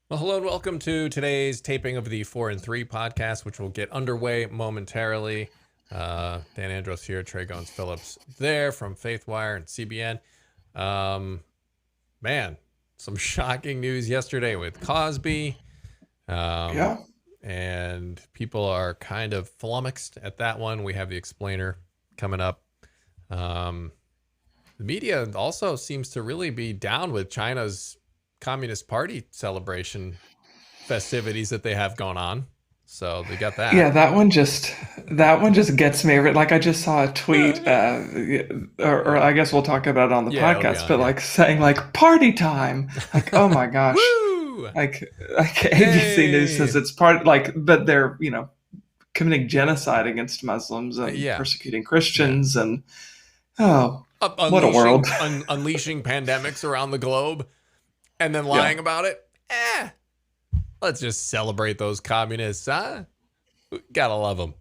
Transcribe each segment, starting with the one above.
Well, hello and welcome to today's taping of the 4 and 3 podcast, which will get underway momentarily. Dan Andros here, Trey Goins-Phillips there from Faithwire and CBN. Man, some shocking news yesterday with Cosby. And people are kind of flummoxed at that one. We have the explainer coming up. The media also seems to really be down with China's Communist Party celebration festivities that they have going on. So they got that. Yeah, that one just gets me. Like I just saw a tweet, or I guess we'll talk about it on the podcast, but like saying like party time, like oh my gosh, Woo! like ABC News says it's but they're committing genocide against Muslims and persecuting Christians and what a world, unleashing pandemics around the globe, and then lying about it. Let's just celebrate those communists, huh? Gotta love them.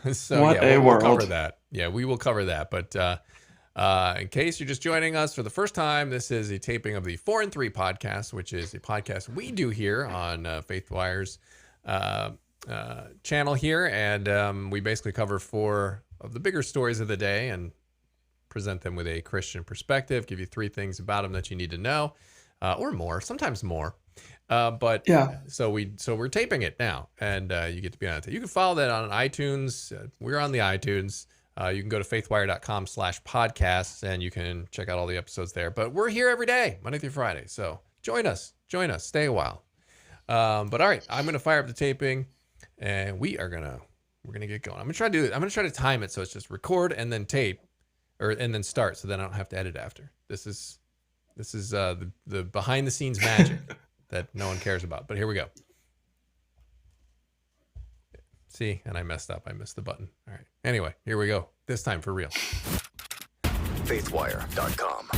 We'll cover that. Yeah, we will cover that. But in case you're just joining us for the first time, this is a taping of the 4 and 3 podcast, which is a podcast we do here on Faithwire's channel here. And we basically cover 4 of the bigger stories of the day and present them with a Christian perspective, give you 3 things about them that you need to know, or more, sometimes more. So we're taping it now, and you get to be on it. You can follow that on iTunes. We're on the iTunes. You can go to faithwire.com/podcasts, and you can check out all the episodes there. But we're here every day, Monday through Friday. So join us, stay a while. But all right, I'm gonna fire up the taping, and we're gonna get going. I'm gonna try to time it so it's just record and then tape, and then start, so then I don't have to edit after. This is the behind the scenes magic that no one cares about. But here we go. See, and I messed up. I missed the button. All right. Anyway, here we go. This time for real. Faithwire.com.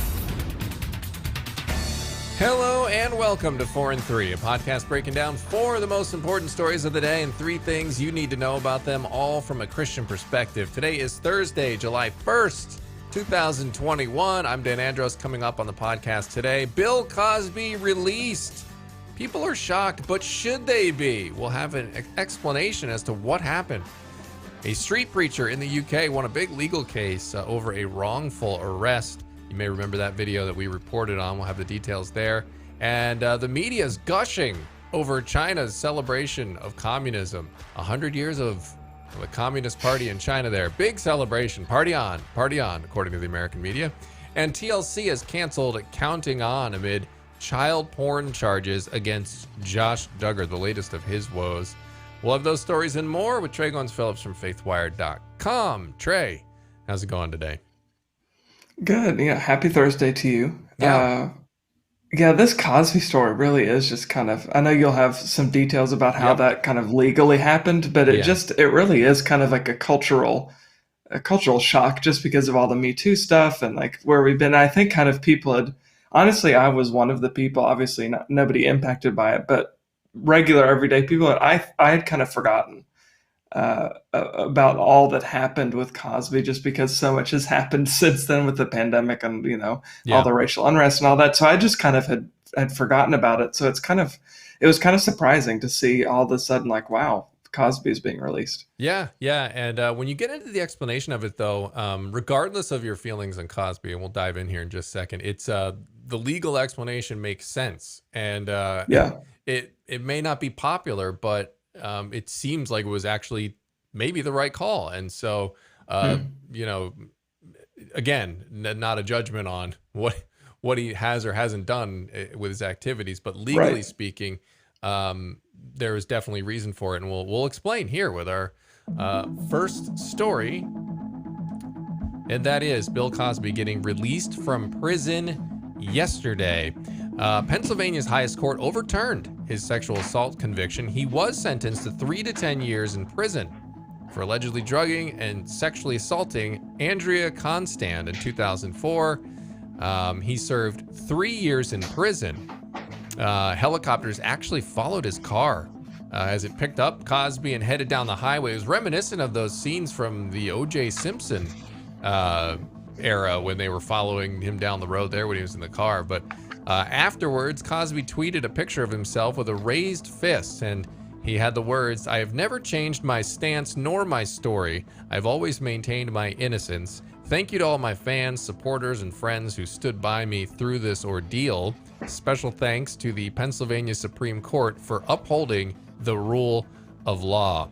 Hello and welcome to 4 and 3, a podcast breaking down 4 of the most important stories of the day and 3 things you need to know about them, all from a Christian perspective. Today is Thursday, July 1st. 2021. I'm Dan Andros. Coming up on the podcast today, Bill Cosby released. People are shocked, but should they be? We'll have an explanation as to what happened. A street preacher in the UK won a big legal case over a wrongful arrest. You may remember that video that we reported on. We'll have the details there. And the media is gushing over China's celebration of communism. 100 years of the Communist Party in China there. Big celebration. Party on, according to the American media. And TLC has canceled Counting On amid child porn charges against Josh Duggar, the latest of his woes. We'll have those stories and more with Trey Goins-Phillips from Faithwire.com. Trey, how's it going today? Good. Yeah, happy Thursday to you. This Cosby story really is just kind of, I know you'll have some details about how that kind of legally happened, but it really is kind of like a cultural shock just because of all the Me Too stuff and like where we've been. I think kind of people had, honestly, I was one of the people, obviously nobody impacted by it, but regular everyday people, I had kind of forgotten about all that happened with Cosby just because so much has happened since then with the pandemic and, all the racial unrest and all that. So I just kind of had forgotten about it. So it was kind of surprising to see all of a sudden like, wow, Cosby is being released. Yeah. And when you get into the explanation of it, though, regardless of your feelings on Cosby, and we'll dive in here in just a second, it's the legal explanation makes sense. And it may not be popular, but it seems like it was actually maybe the right call. And so, again, not a judgment on what he has or hasn't done with his activities, but legally speaking, there is definitely reason for it. And we'll explain here with our first story. And that is Bill Cosby getting released from prison yesterday. Pennsylvania's highest court overturned his sexual assault conviction. He was sentenced to 3 to 10 years in prison for allegedly drugging and sexually assaulting Andrea Constand in 2004. He served 3 years in prison. Helicopters actually followed his car as it picked up Cosby and headed down the highway. It was reminiscent of those scenes from the O.J. Simpson era when they were following him down the road there when he was in the car. But Afterwards, Cosby tweeted a picture of himself with a raised fist, and he had the words, "I have never changed my stance nor my story. I've always maintained my innocence. Thank you to all my fans, supporters, and friends who stood by me through this ordeal. Special thanks to the Pennsylvania Supreme Court for upholding the rule of law."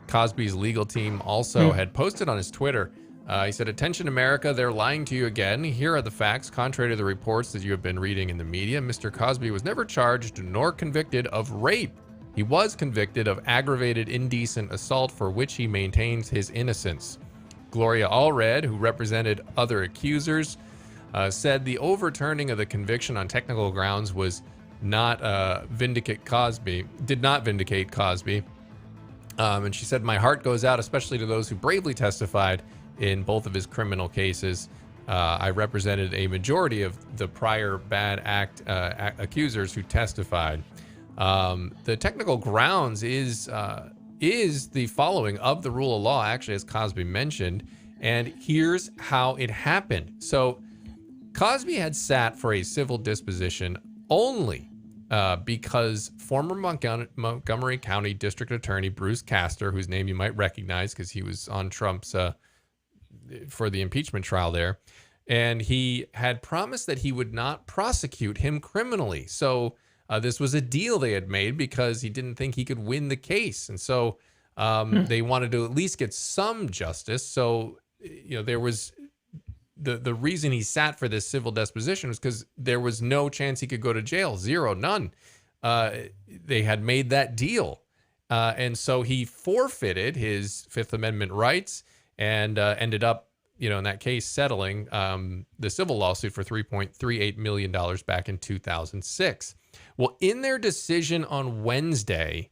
Cosby's legal team also had posted on his Twitter, he said, "Attention America, they're lying to you again. Here are the facts. Contrary to the reports that you have been reading in the media, Mr. Cosby was never charged nor convicted of rape. He was convicted of aggravated indecent assault for which he maintains his innocence." Gloria Allred, who represented other accusers, said the overturning of the conviction on technical grounds was not vindicate Cosby. And she said, "My heart goes out especially to those who bravely testified in both of his criminal cases. I represented a majority of the prior bad act accusers who testified." The technical grounds is the following of the rule of law, actually, as Cosby mentioned, and here's how it happened. So Cosby had sat for a civil disposition only because former Montgomery County District Attorney Bruce Castor, whose name you might recognize because he was on Trump's for the impeachment trial there, and he had promised that he would not prosecute him criminally. So this was a deal they had made because he didn't think he could win the case, and so they wanted to at least get some justice. So there was the reason he sat for this civil disposition was because there was no chance he could go to jail. Zero, none. They had made that deal. And so he forfeited his Fifth Amendment rights and ended up, in that case, settling the civil lawsuit for $3.38 million back in 2006. Well, in their decision on Wednesday,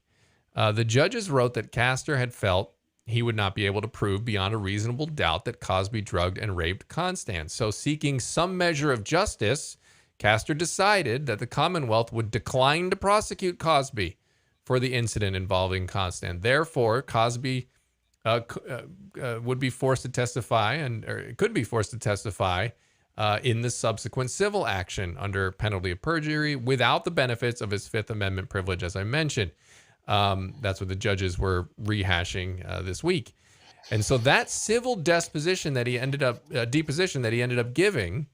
the judges wrote that Castor had felt he would not be able to prove beyond a reasonable doubt that Cosby drugged and raped Constance. So seeking some measure of justice, Castor decided that the Commonwealth would decline to prosecute Cosby for the incident involving Constance. Therefore, Cosby would be forced to testify, or could be forced to testify in the subsequent civil action under penalty of perjury without the benefits of his Fifth Amendment privilege, as I mentioned. That's what the judges were rehashing this week. And so that civil deposition that he ended up giving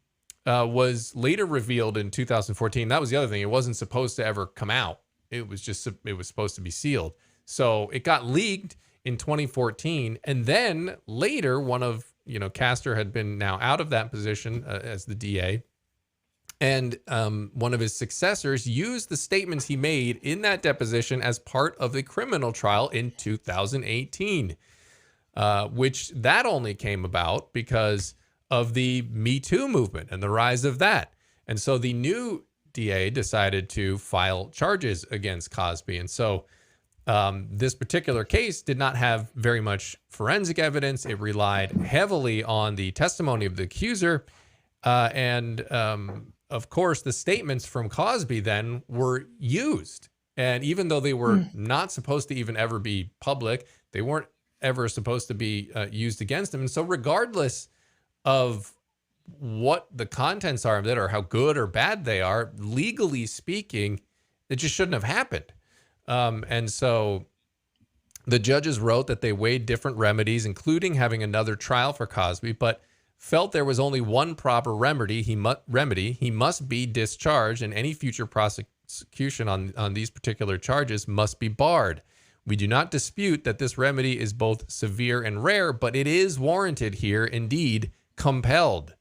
was later revealed in 2014. That was the other thing. It wasn't supposed to ever come out. It was supposed to be sealed. So it got leaked in 2014. And then later, Castor had been now out of that position as the DA. And one of his successors used the statements he made in that deposition as part of the criminal trial in 2018, which that only came about because of the Me Too movement and the rise of that. And so the new DA decided to file charges against Cosby. And so this particular case did not have very much forensic evidence. It relied heavily on the testimony of the accuser. Of course, the statements from Cosby then were used. And even though they were not supposed to even ever be public, they weren't ever supposed to be used against him. And so regardless of what the contents are of it or how good or bad they are, legally speaking, it just shouldn't have happened. And so the judges wrote that they weighed different remedies, including having another trial for Cosby, but felt there was only one proper remedy. He must be discharged, and any future prosecution on these particular charges must be barred. We do not dispute that this remedy is both severe and rare, but it is warranted here, indeed compelled.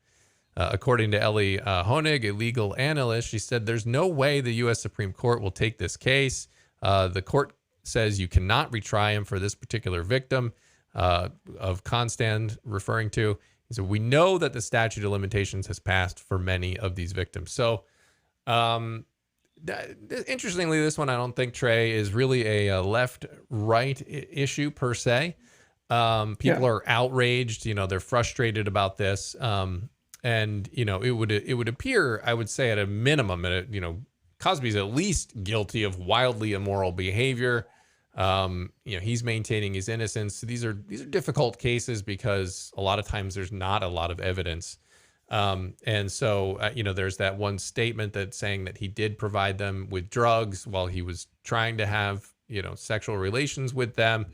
According to Ellie Honig, a legal analyst, she said, "There's no way the U.S. Supreme Court will take this case. The court says you cannot retry him for this particular victim of Constance referring to. So we know that the statute of limitations has passed for many of these victims." So interestingly, this one, I don't think, Trey, is really a left-right issue per se. People are outraged. They're frustrated about this. And it would appear, I would say, at a minimum, Cosby's at least guilty of wildly immoral behavior. He's maintaining his innocence. So these are difficult cases because a lot of times there's not a lot of evidence And so, there's that one statement that's saying that he did provide them with drugs while he was trying to have, sexual relations with them.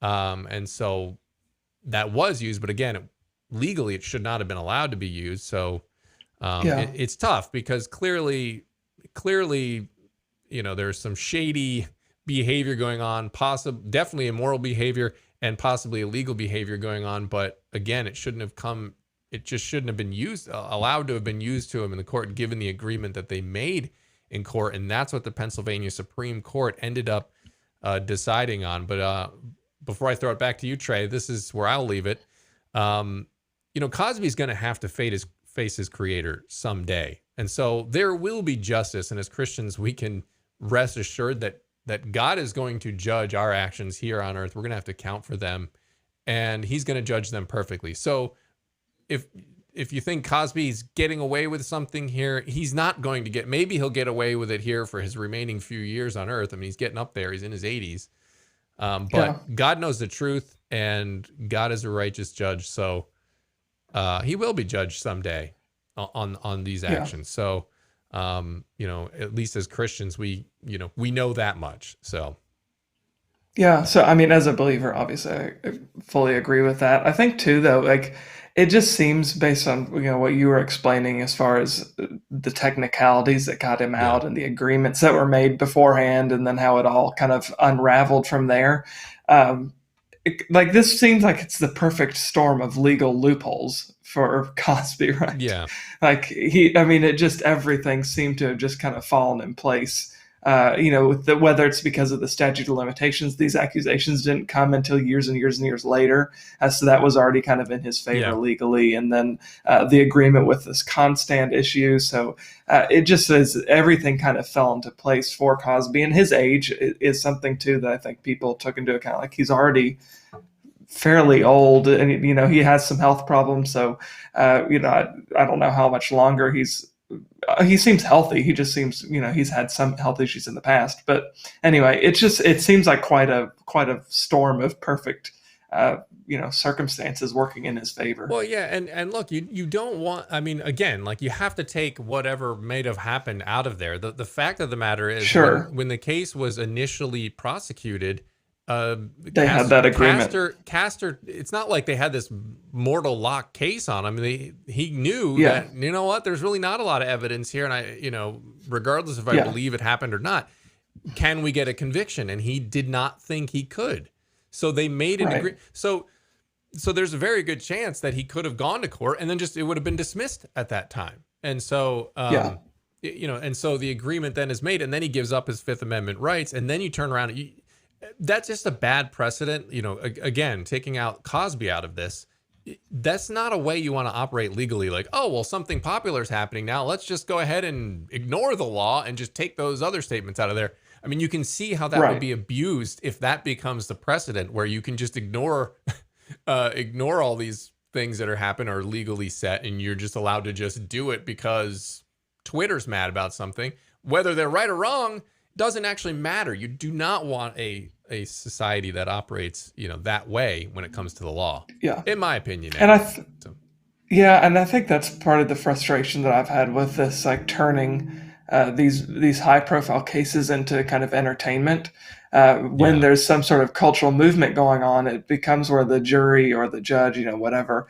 And so that was used, but again, legally it should not have been allowed to be used. So Yeah. it's tough because clearly, there's some shady behavior going on, definitely immoral behavior and possibly illegal behavior going on. But again, it just shouldn't have been allowed to have been used to him in the court, given the agreement that they made in court. And that's what the Pennsylvania Supreme Court ended up deciding on. But before I throw it back to you, Trey, this is where I'll leave it. Cosby's going to have to face his creator someday. And so there will be justice. And as Christians, we can rest assured that God is going to judge our actions here on earth. We're going to have to account for them, and he's going to judge them perfectly. So if you think Cosby's getting away with something here, he's not going to maybe he'll get away with it here for his remaining few years on earth. I mean, he's getting up there. He's in his 80s. But God knows the truth, and God is a righteous judge. So he will be judged someday on these actions. So, at least as Christians, we know that much. So. Yeah. So, I mean, as a believer, obviously, I fully agree with that. I think too, though, like it just seems based on, what you were explaining as far as the technicalities that got him out and the agreements that were made beforehand, and then how it all kind of unraveled from there. Like this seems like it's the perfect storm of legal loopholes for Cosby, right? Yeah. Like everything seemed to have just kind of fallen in place. Whether it's because of the statute of limitations, these accusations didn't come until years and years and years later. So that was already kind of in his favor legally. And then the agreement with this constant issue. So it just says everything kind of fell into place for Cosby. And his age is something, too, that I think people took into account. Like he's already fairly old and, he has some health problems. So, I don't know how much longer he seems healthy. He just seems, he's had some health issues in the past. But anyway, it seems like quite a storm of perfect, circumstances working in his favor. Well, yeah. And look, you don't want, I mean, again, like you have to take whatever may have happened out of there. The fact of the matter is when the case was initially prosecuted, they had that agreement. Castor, it's not like they had this mortal lock case on him. He knew that, there's really not a lot of evidence here. And regardless if I believe it happened or not, can we get a conviction? And he did not think he could. So they made an agreement. So there's a very good chance that he could have gone to court and then it would have been dismissed at that time. And so, and so the agreement then is made, and then he gives up his Fifth Amendment rights. And then you turn around and that's just a bad precedent. Again, taking out Cosby out of this, that's not a way you want to operate legally. Like, oh, well, something popular is happening now. Let's just go ahead and ignore the law and just take those other statements out of there. I mean, you can see how that would be abused if that becomes the precedent where you can just ignore all these things that are happening or legally set, and you're just allowed to just do it because Twitter's mad about something. Whether they're right or wrong doesn't actually matter. You do not want a society that operates, that way when it comes to the law. Yeah. In my opinion. And and I think that's part of the frustration that I've had with this, like turning these high profile cases into kind of entertainment. When there's some sort of cultural movement going on, it becomes where the jury or the judge, whatever,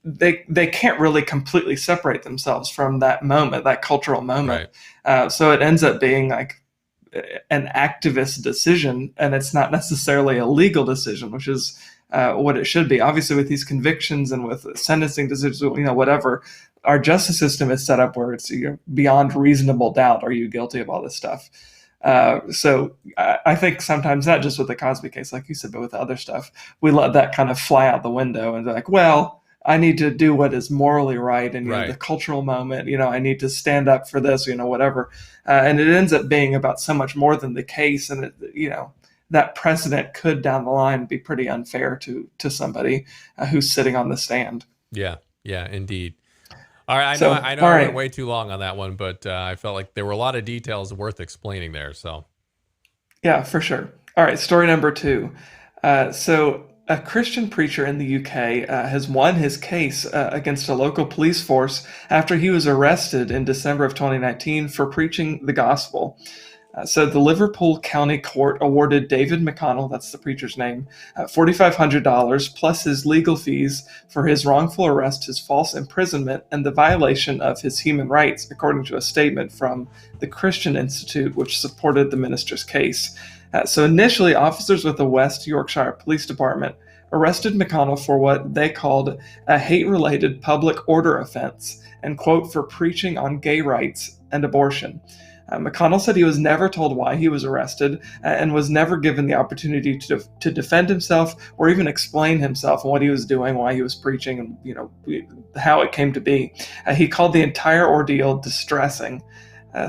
they can't really completely separate themselves from that moment, that cultural moment. Right. So it ends up being like an activist decision, and it's not necessarily a legal decision, which is what it should be. Obviously, with these convictions and with sentencing decisions, whatever, our justice system is set up where it's beyond reasonable doubt. Are you guilty of all this stuff? So I think sometimes not just with the Cosby case, like you said, but with other stuff, we let that kind of fly out the window and be like, well, I need to do what is morally right. And the cultural moment, I need to stand up for this, whatever. And it ends up being about so much more than the case. And, that precedent could down the line be pretty unfair to somebody who's sitting on the stand. Yeah. Yeah, indeed. All right. I know I went way too long on that one, but I felt like there were a lot of details worth explaining there. So. Yeah, for sure. All right. Story number 2. So a Christian preacher in the UK has won his case against a local police force after he was arrested in December of 2019 for preaching the gospel. So the Liverpool County Court awarded David McConnell, that's the preacher's name, $4,500 plus his legal fees for his wrongful arrest, his false imprisonment, and the violation of his human rights, according to a statement from the Christian Institute, which supported the minister's case. So initially, officers with the West Yorkshire Police Department arrested McConnell for what they called a hate-related public order offense and, quote, for preaching on gay rights and abortion. McConnell said he was never told why he was arrested and was never given the opportunity to defend himself or even explain himself and what he was doing, why he was preaching, and how it came to be. He called the entire ordeal distressing.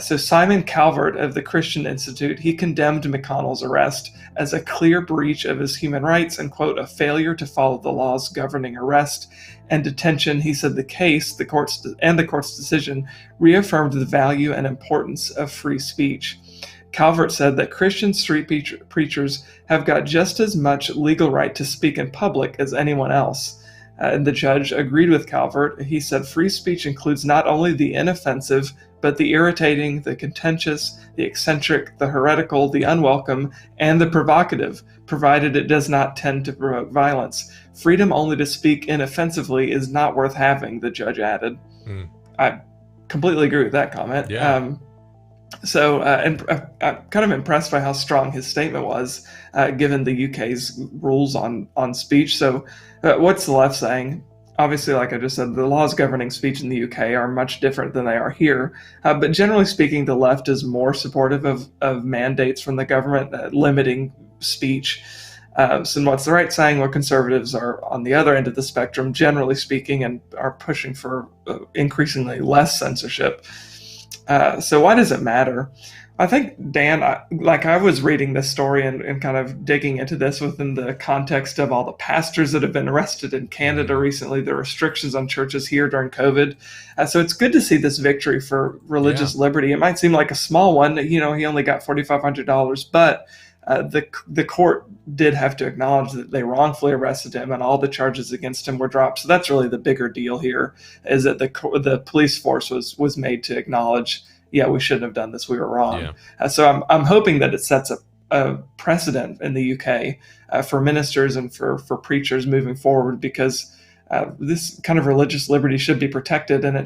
So Simon Calvert of the Christian Institute, he condemned McConnell's arrest as a clear breach of his human rights and, quote, a failure to follow the laws governing arrest and detention. He said the case, the court's decision, reaffirmed the value and importance of free speech. Calvert said that Christian street preachers have got just as much legal right to speak in public as anyone else. And the judge agreed with Calvert. He said free speech includes not only the inoffensive, but the irritating, the contentious, the eccentric, the heretical, the unwelcome, and the provocative, provided it does not tend to provoke violence. Freedom only to speak inoffensively is not worth having, the judge added. I completely agree with that comment. Yeah. I'm kind of impressed by how strong his statement was, given the UK's rules on speech. So what's the left saying? Obviously, like I just said, the laws governing speech in the UK are much different than they are here. But generally speaking, the left is more supportive of mandates from the government limiting speech. So what's the right saying? Well, conservatives are on the other end of the spectrum, generally speaking, and are pushing for increasingly less censorship. So why does it matter? I think, Dan, I was reading this story and kind of digging into this within the context of all the pastors that have been arrested in Canada recently, the restrictions on churches here during COVID. So it's good to see this victory for religious liberty. It might seem like a small one. He only got $4,500, but the court did have to acknowledge that they wrongfully arrested him and all the charges against him were dropped. So that's really the bigger deal here, is that the police force was made to acknowledge, yeah, we shouldn't have done this. We were wrong. Yeah. So I'm hoping that it sets a precedent in the UK for ministers and for preachers moving forward, because this kind of religious liberty should be protected, and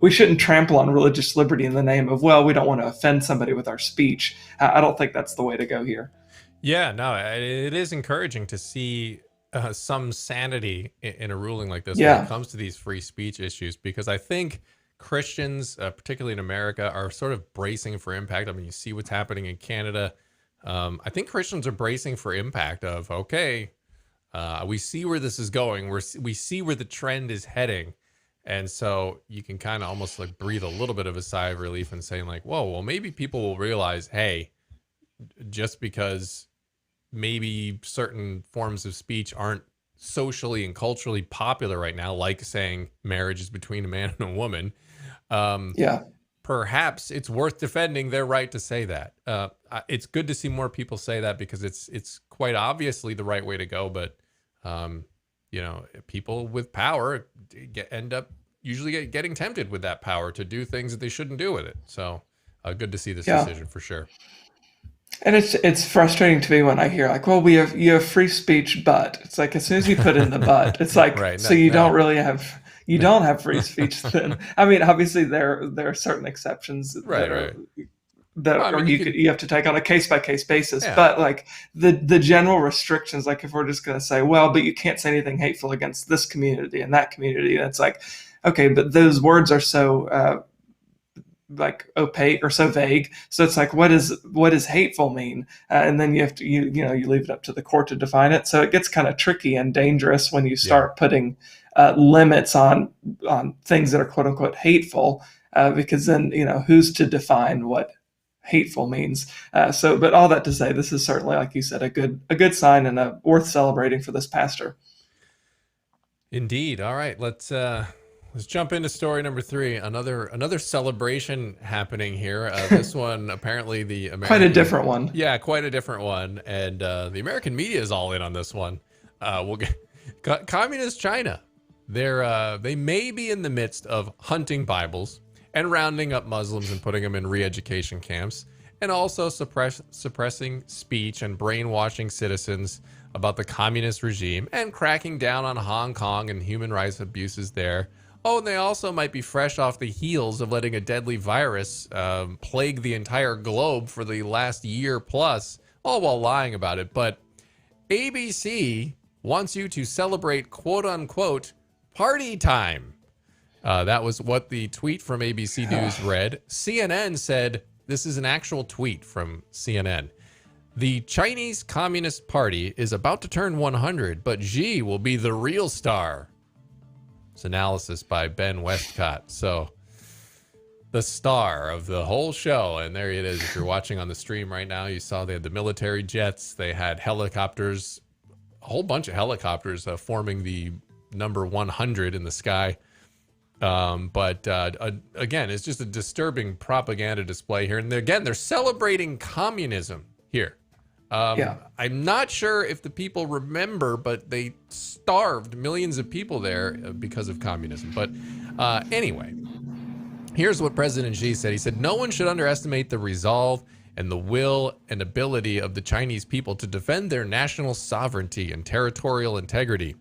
we shouldn't trample on religious liberty in the name of, well, we don't want to offend somebody with our speech. I don't think that's the way to go here. Yeah, no, it is encouraging to see some sanity in a ruling like this when it comes to these free speech issues, because I think Christians, particularly in America, are sort of bracing for impact. I mean, you see what's happening in Canada. I think Christians are bracing for impact of, okay, we see where this is going. We see where the trend is heading. And so you can kind of almost like breathe a little bit of a sigh of relief and saying like, whoa, well, maybe people will realize, hey, just because maybe certain forms of speech aren't socially and culturally popular right now, like saying marriage is between a man and a woman, perhaps it's worth defending their right to say that. It's good to see more people say that, because it's quite obviously the right way to go. But people with power end up usually getting tempted with that power to do things that they shouldn't do with it. So good to see this decision for sure. And it's frustrating to me when I hear like, well, you have free speech, but it's like, as soon as you put in the but, it's like, don't really have. You don't have free speech then. I mean, obviously there are certain exceptions you have to take on a case-by-case basis. Yeah. But like the general restrictions, like if we're just going to say, well, but you can't say anything hateful against this community and that community, that's like, okay, but those words are so like opaque or so vague. So it's like, what does hateful mean? And then you have to, you leave it up to the court to define it. So it gets kind of tricky and dangerous when you start putting limits on things that are quote unquote hateful, because then, who's to define what hateful means. But all that to say, this is certainly, like you said, a good sign and worth celebrating for this pastor. Indeed. All right. Let's jump into story number 3. Another celebration happening here. This one, apparently the American... Quite a different one. Yeah, quite a different one. And the American media is all in on this one. We'll get communist China. They may be in the midst of hunting Bibles and rounding up Muslims and putting them in re-education camps, and also suppressing speech and brainwashing citizens about the communist regime and cracking down on Hong Kong and human rights abuses there. Oh, and they also might be fresh off the heels of letting a deadly virus plague the entire globe for the last year plus, all while lying about it. But ABC wants you to celebrate quote-unquote party time. That was what the tweet from ABC News read. CNN said, this is an actual tweet from CNN. The Chinese Communist Party is about to turn 100, but Xi will be the real star. It's analysis by Ben Westcott. So the star of the whole show. And there it is. If you're watching on the stream right now, you saw they had the military jets. They had helicopters, a whole bunch of helicopters forming the number 100 in the sky. But again, it's just a disturbing propaganda display here. And again, they're celebrating communism here. I'm not sure if the people remember, but they starved millions of people there because of communism. But anyway, here's what President Xi said. He said, no one should underestimate the resolve and the will and ability of the Chinese people to defend their national sovereignty and territorial integrity.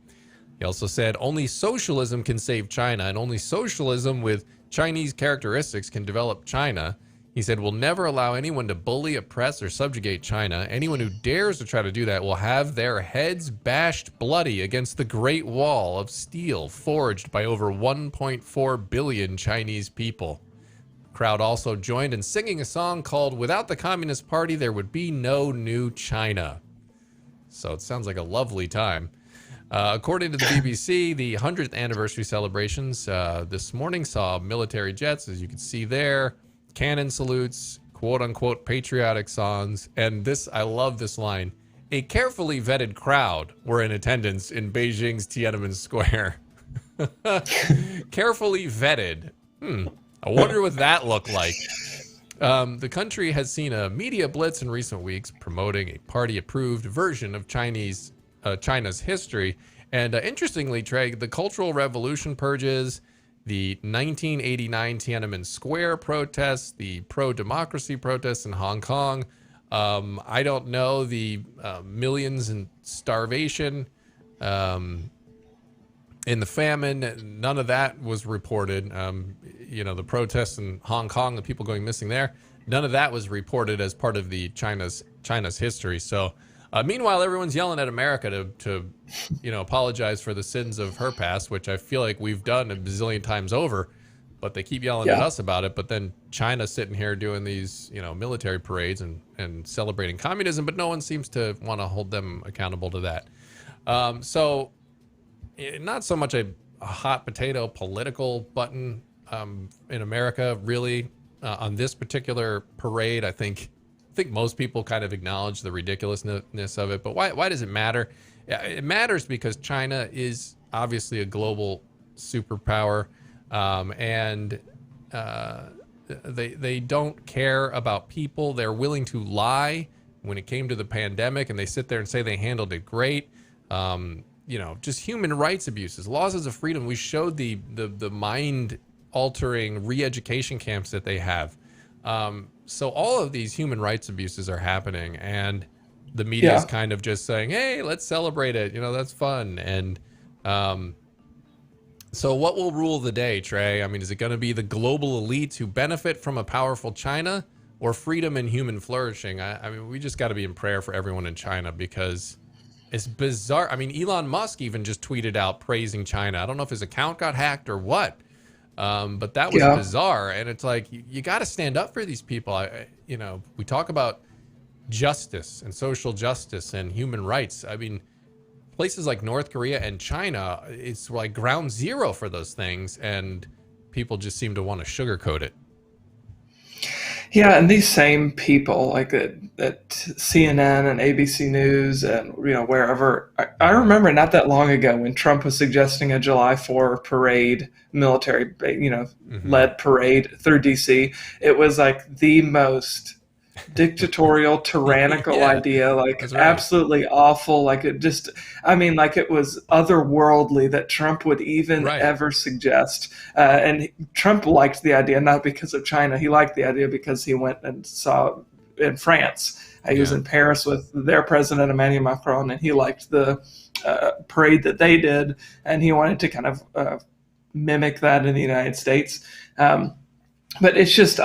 He also said, only socialism can save China, and only socialism with Chinese characteristics can develop China. He said, we'll never allow anyone to bully, oppress, or subjugate China. Anyone who dares to try to do that will have their heads bashed bloody against the Great Wall of steel forged by over 1.4 billion Chinese people. The crowd also joined in singing a song called Without the Communist Party, There Would Be No New China. So it sounds like a lovely time. According to the BBC, the 100th anniversary celebrations this morning saw military jets, as you can see there, cannon salutes, quote-unquote patriotic songs, and this, I love this line, a carefully vetted crowd were in attendance in Beijing's Tiananmen Square. Carefully vetted. I wonder what that looked like. The country has seen a media blitz in recent weeks promoting a party-approved version of China's history. And interestingly, Trey, the Cultural Revolution purges, the 1989 Tiananmen Square protests, the pro-democracy protests in Hong Kong, I don't know, the millions in starvation, in the famine, none of that was reported. The protests in Hong Kong, the people going missing there, none of that was reported as part of the China's history. So meanwhile, everyone's yelling at America to apologize for the sins of her past, which I feel like we've done a bazillion times over, but they keep yelling at us about it. But then China's sitting here doing these, military parades and celebrating communism, but no one seems to want to hold them accountable to that. So not so much a hot potato political button in America, really, on this particular parade. I think most people kind of acknowledge the ridiculousness of it, but why does it matter? It matters because China is obviously a global superpower, and they don't care about people. They're willing to lie when it came to the pandemic, and they sit there and say they handled it great. Just human rights abuses, losses of freedom. We showed the mind-altering re-education camps that they have. So all of these human rights abuses are happening, and the media is kind of just saying, hey, let's celebrate it. That's fun. And so what will rule the day, Trey? I mean, is it going to be the global elites who benefit from a powerful China, or freedom and human flourishing? I mean, we just got to be in prayer for everyone in China, because it's bizarre. I mean, Elon Musk even just tweeted out praising China. I don't know if his account got hacked or what. But that was bizarre. And it's like, you got to stand up for these people. We talk about justice and social justice and human rights. I mean, places like North Korea and China, it's like ground zero for those things. And people just seem to want to sugarcoat it. Yeah, and these same people, like at CNN and ABC News and wherever, I remember not that long ago when Trump was suggesting a July 4 parade, military, led parade through DC. It was like the most dictatorial, tyrannical Yeah, idea, like that's right. absolutely awful. Like it just, I mean, like it was otherworldly that Trump would even Right. ever suggest. And Trump liked the idea not because of China. He liked the idea because he went and saw in France. He was Yeah. in Paris with their president Emmanuel Macron, and he liked the parade that they did, and he wanted to kind of mimic that in the United States. But it's just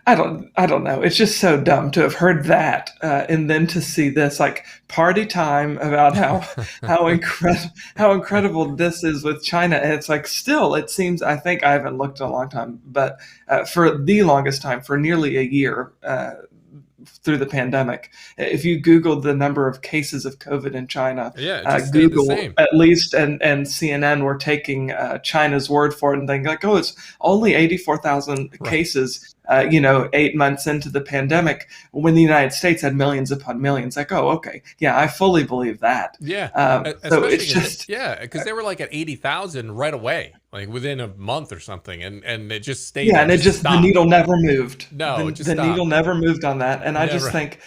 I don't know. It's just so dumb to have heard that and then to see this like party time about how incredible this is with China, and it's like still it seems I think I haven't looked in a long time, but for the longest time, for nearly a year. Through the pandemic, if you Googled the number of cases of COVID in China, Yeah, it just stayed the Google same. at least and CNN were taking China's word for it and thinking like, oh, it's only 84,000 Right. cases. 8 months into the pandemic, when the United States had millions upon millions, like, oh, okay, yeah, I fully believe that. Yeah. So it's Especially because just, yeah, because they were like at 80,000 right away, like within a month or something, and it just stayed yeah, there, and it just just the stopped. needle never moved. No, it just The needle stopped. never moved on that, and I Yeah, just right. think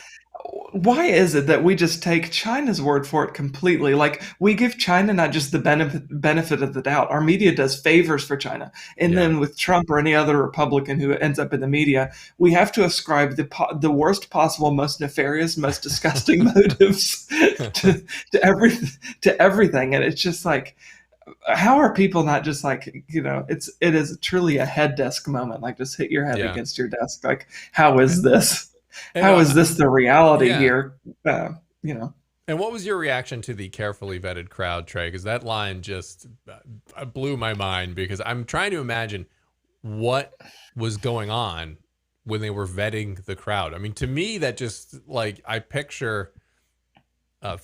why is it that we just take China's word for it completely? Like we give China not just the benefit of the doubt. Our media does favors for China, and Yeah. then with Trump or any other Republican who ends up in the media, we have to ascribe the worst possible, most nefarious, most disgusting motives to to every to everything, and it's just like how are people not just like it is truly a head desk moment, like just hit your head Yeah. against your desk, like how is this And how is this the reality yeah. here, uh, you know And what was your reaction to the carefully vetted crowd, Trey? Because that line just blew my mind because I'm trying to imagine what was going on when they were vetting the crowd. I mean, to me, that just like I picture uh,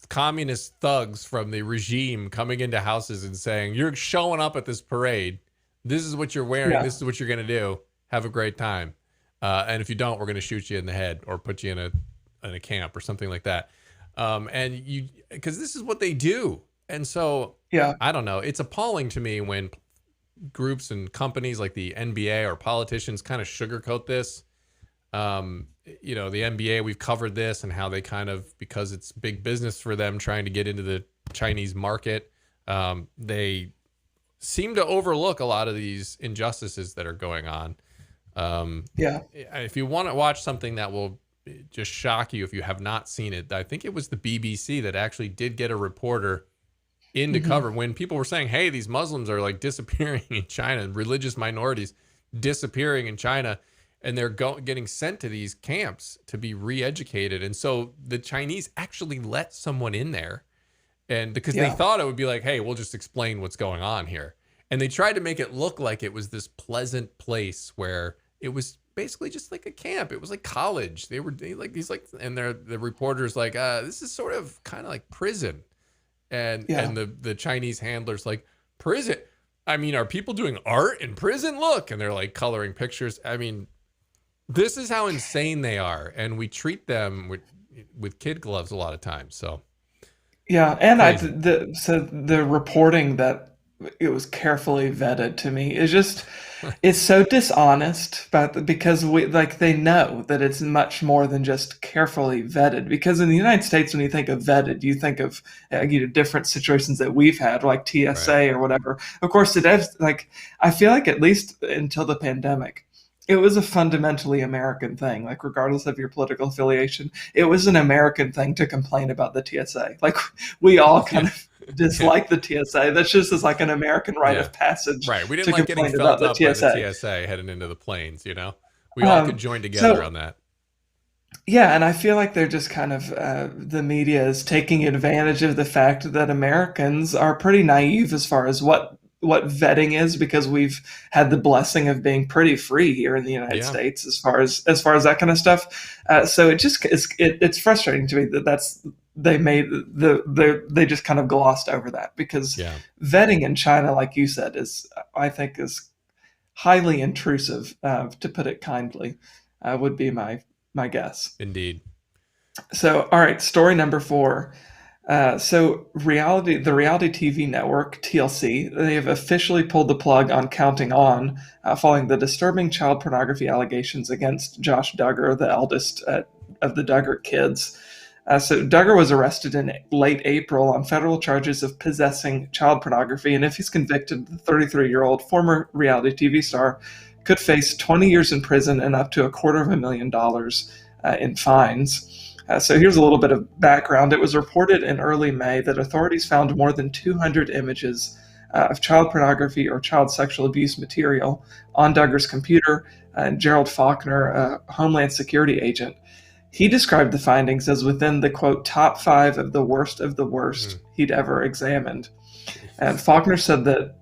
communist thugs from the regime coming into houses and saying, "You're showing up at this parade. This is what you're wearing. yeah This is what you're going to do. Have a great time. And if you don't, we're going to shoot you in the head or put you in a camp or something like that." And you, because this is what they do. And so yeah I don't know. It's appalling to me when groups and companies like the NBA or politicians kind of sugarcoat this. The NBA, we've covered this and how they kind of, because it's big business for them trying to get into the Chinese market, they seem to overlook a lot of these injustices that are going on. yeah If you want to watch something that will just shock you if you have not seen it, I think it was the BBC that actually did get a reporter in to hmm cover when people were saying, hey, these Muslims are like disappearing in China and religious minorities disappearing in China. And they're getting sent to these camps to be re-educated. And so the Chinese actually let someone in there, and because they yeah thought it would be like, hey, we'll just explain what's going on here. And they tried to make it look like it was this pleasant place where it was basically just like a camp. It was like college. And the reporters like, this is sort of kind of like prison. yeah And the Chinese handlers like, prison? I mean, are people doing art in prison? Look. And they're like coloring pictures. I mean, this is how insane they are, and we treat them with kid gloves a lot of times. So Yeah, and crazy. so the reporting that it was carefully vetted to me is just it's so dishonest because we like they know that it's much more than just carefully vetted, because in the United States when you think of vetted you think of different situations that we've had like Right. TSA or whatever. Of course it is like I feel like at least until the pandemic it was a fundamentally American thing, like regardless of your political affiliation it was an American thing to complain about the TSA. Like we all Yeah. kind of Yeah. dislike the TSA. That's just as like an American rite Yeah. of passage Right. We didn't to like getting complain felt about the up by the TSA. TSA heading into the planes, you know? We all could Um, join together so on that. yeah, and I feel like they're just kind of the media is taking advantage of the fact that Americans are pretty naive as far as what vetting is, because we've had the blessing of being pretty free here in the United Yeah. States as far as that kind of stuff. So it just it's frustrating to me that that's they made they just kind of glossed over that, because Yeah. vetting in China, like you said, is I think is highly intrusive, to put it kindly, would be my guess. Indeed. So, all right, story number 4. The reality TV network TLC, they have officially pulled the plug on Counting On, following the disturbing child pornography allegations against Josh Duggar, the eldest of the Duggar kids. So Duggar was arrested in late April on federal charges of possessing child pornography, and if he's convicted, the 33-year-old former reality TV star could face 20 years in prison and up to $250,000 in fines. So here's a little bit of background. It was reported in early May that authorities found more than 200 images of child pornography or child sexual abuse material on Duggar's computer. And Gerald Faulkner, a Homeland Security agent, he described the findings as within the, quote, top 5 of the worst he'd ever examined. And Faulkner said that,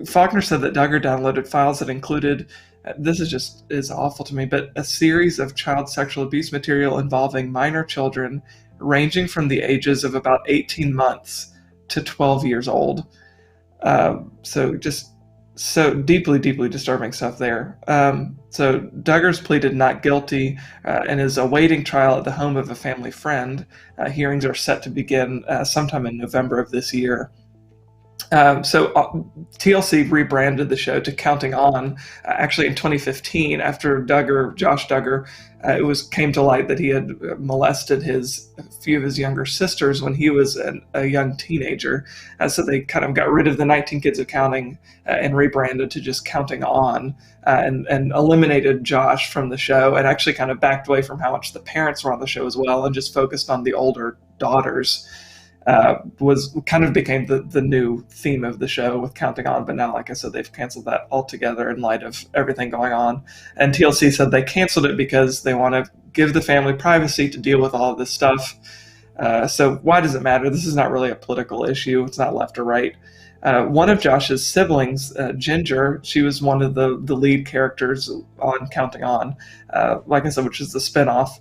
Faulkner said that Duggar downloaded files that included, this is awful to me, but a series of child sexual abuse material involving minor children ranging from the ages of about 18 months to 12 years old. So just so deeply, deeply disturbing stuff there. So Duggar's pleaded not guilty and is awaiting trial at the home of a family friend. Hearings are set to begin sometime in November of this year. TLC rebranded the show to Counting On actually in 2015 after Josh Duggar, came to light that he had molested a few of his younger sisters when he was a young teenager. So they kind of got rid of the 19 Kids of Counting and rebranded to just Counting On and eliminated Josh from the show and actually kind of backed away from how much the parents were on the show as well and just focused on the older daughters. Became the new theme of the show with Counting On, but now, like I said, they've canceled that altogether in light of everything going on. And TLC said they canceled it because they want to give the family privacy to deal with all of this stuff. So why does it matter? This is not really a political issue. It's not left or right. One of Josh's siblings, Ginger, she was one of the lead characters on Counting On, like I said, which is the spinoff.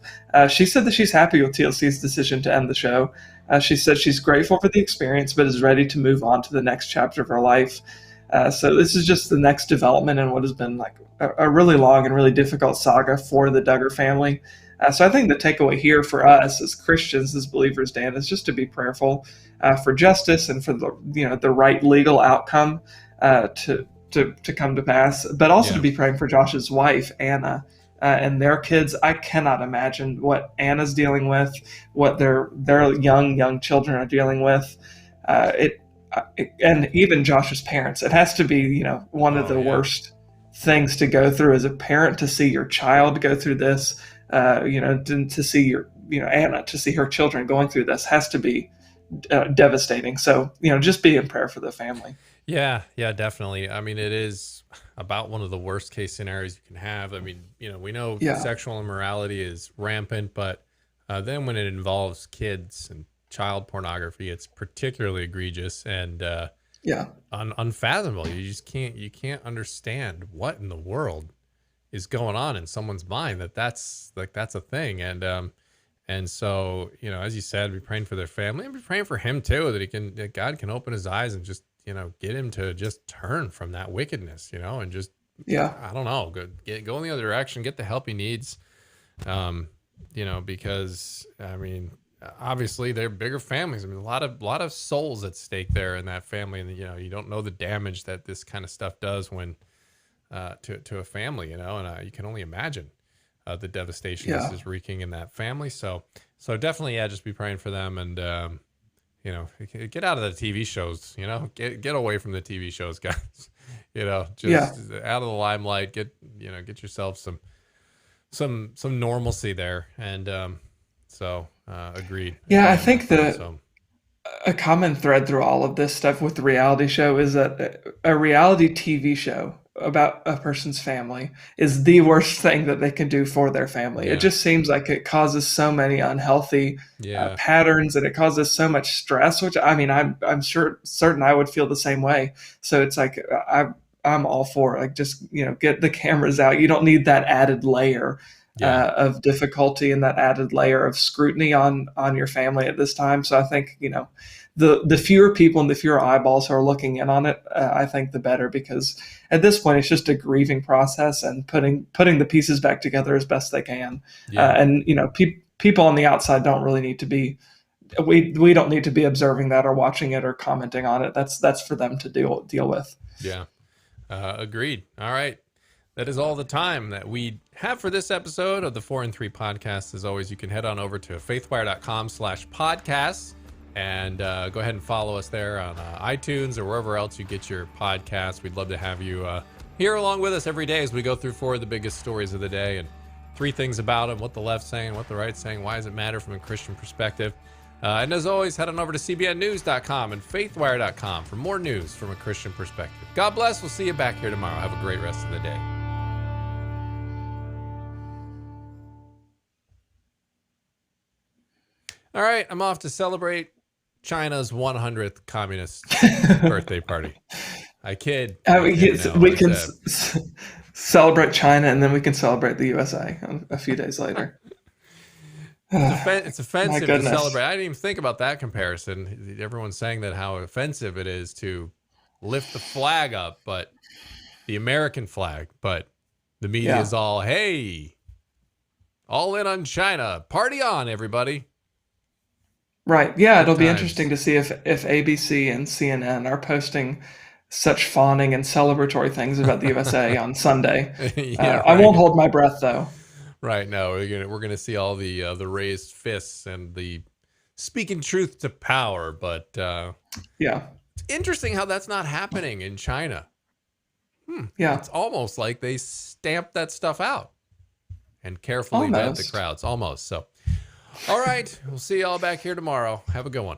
She said that she's happy with TLC's decision to end the show. She said she's grateful for the experience, but is ready to move on to the next chapter of her life. So this is just the next development in what has been like a really long and really difficult saga for the Duggar family. So I think the takeaway here for us as Christians, as believers, Dan, is just to be prayerful for justice and for the right legal outcome to come to pass, but also to be praying for Josh's wife, Anna, and their kids. I cannot imagine what Anna's dealing with, what their young children are dealing with. And even Josh's parents. It has to be one of the worst things to go through as a parent, to see your child go through this. To see Anna, to see her children going through this has to be devastating. So, just be in prayer for the family. Yeah, definitely. I mean, it is about one of the worst case scenarios you can have. I mean, we know sexual immorality is rampant, but then when it involves kids and child pornography, it's particularly egregious and unfathomable. You can't understand what in the world is going on in someone's mind that's a thing. And so, as you said, be praying for their family and be praying for him too, that God can open his eyes and just, get him to just turn from that wickedness, and just, I don't know, go in the other direction, get the help he needs. Because I mean, obviously they're bigger families. I mean, a lot of souls at stake there in that family. And, you don't know the damage that this kind of stuff does when, to a family, and you can only imagine the devastation this is wreaking in that family. So definitely, just be praying for them and, get out of the TV shows, get away from the TV shows, guys, just out of the limelight, get yourself some normalcy there. And, agreed. Yeah. I think a common thread through all of this stuff with the reality show is that a reality TV show about a person's family is the worst thing that they can do for their family. It just seems like it causes so many unhealthy patterns, and it causes so much stress, which I mean, I'm certain I would feel the same way. So it's like, I'm all for like, just, get the cameras out. You don't need that added layer of difficulty and that added layer of scrutiny on your family at this time. So I think, the fewer people and the fewer eyeballs who are looking in on it, I think the better, because at this point it's just a grieving process and putting the pieces back together as best they can. And people on the outside don't really need to be we don't need to be observing that or watching it or commenting on it. That's for them to deal with. Yeah. Agreed. All right. That is all the time that we have for this episode of the 4 and 3 podcast. As always, you can head on over to faithwire.com/podcasts and go ahead and follow us there on iTunes or wherever else you get your podcasts. We'd love to have you here along with us every day as we go through 4 of the biggest stories of the day and 3 things about them, what the left's saying, what the right's saying, why does it matter from a Christian perspective. And as always, head on over to cbnnews.com and faithwire.com for more news from a Christian perspective. God bless. We'll see you back here tomorrow. Have a great rest of the day. All right, I'm off to celebrate China's 100th communist birthday party. I kid. We can celebrate China, and then we can celebrate the USA a few days later. It's offensive to celebrate. I didn't even think about that comparison. Everyone's saying that how offensive it is to lift the flag up, but the American flag. But the media is all, hey, all in on China. Party on, everybody. Right. Yeah, it'll be interesting to see if ABC and CNN are posting such fawning and celebratory things about the USA on Sunday. Right. I won't hold my breath, though. Right. No, we're gonna see all the raised fists and the speaking truth to power. But yeah, it's interesting how that's not happening in China. Yeah, it's almost like they stamped that stuff out and carefully vet the crowds. Almost. So, all right, we'll see y'all back here tomorrow. Have a good one.